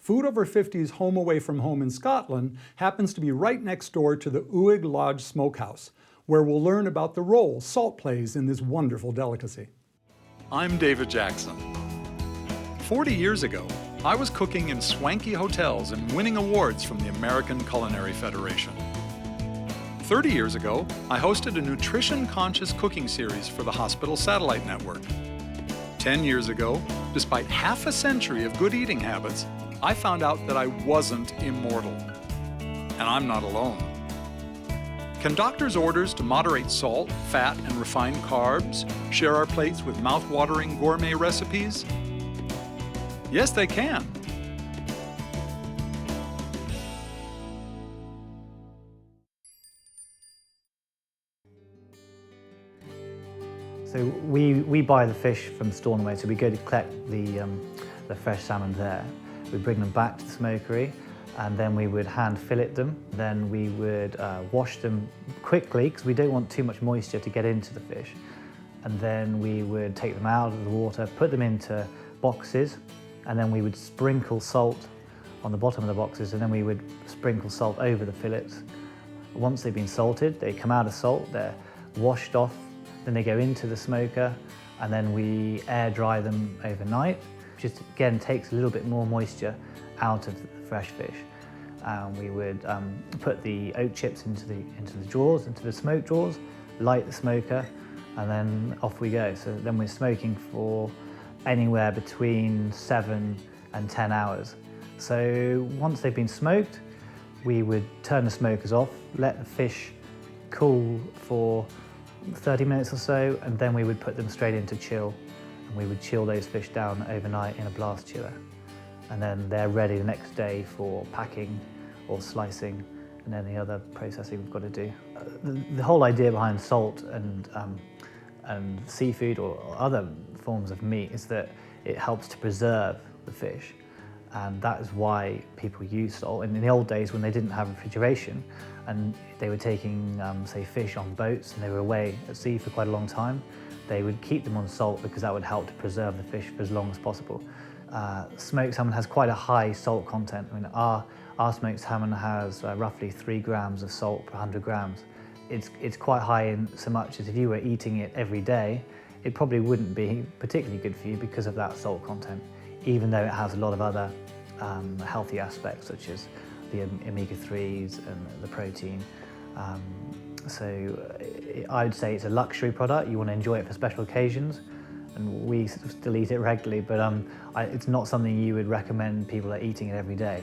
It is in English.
Food Over 50's home away from home in Scotland happens to be right next door to the Uig Lodge Smokehouse, where we'll learn about the role salt plays in this wonderful delicacy. I'm David Jackson. 40 years ago, I was cooking in swanky hotels and winning awards from the American Culinary Federation. 30 years ago, I hosted a nutrition-conscious cooking series for the Hospital Satellite Network. 10 years ago, despite half a century of good eating habits, I found out that I wasn't immortal. And I'm not alone. Can doctors' orders to moderate salt, fat, and refined carbs share our plates with mouth-watering gourmet recipes? Yes, they can. So we buy the fish from Stornoway, so we go to collect the fresh salmon there. We bring them back to the smokery, and then we would hand fillet them. Then we would wash them quickly because we don't want too much moisture to get into the fish. And then we would take them out of the water, put them into boxes, and then we would sprinkle salt on the bottom of the boxes, and then we would sprinkle salt over the fillets. Once they've been salted, they come out of salt, they're washed off, then they go into the smoker, and then we air dry them overnight. Just again takes a little bit more moisture out of the fresh fish. We would put the oak chips into the drawers, into the smoke drawers, light the smoker, and then off we go. So then we're smoking for anywhere between 7 and 10 hours. So once they've been smoked, we would turn the smokers off, let the fish cool for 30 minutes or so, and then we would put them straight into chill. And we would chill those fish down overnight in a blast chiller. And then they're ready the next day for packing or slicing and any other processing we've got to do. The whole idea behind salt and seafood or other forms of meat is that it helps to preserve the fish. And that is why people use salt. And in the old days when they didn't have refrigeration and they were taking, say, fish on boats and they were away at sea for quite a long time, they would keep them on salt because that would help to preserve the fish for as long as possible. Smoked salmon has quite a high salt content. I mean, our smoked salmon has roughly 3 grams of salt per 100 grams. It's quite high in so much as if you were eating it every day, it probably wouldn't be particularly good for you because of that salt content, even though it has a lot of other healthy aspects such as the omega-3s and the protein. So I would say it's a luxury product. You want to enjoy it for special occasions, and we still eat it regularly, but it's not something you would recommend people are eating it every day.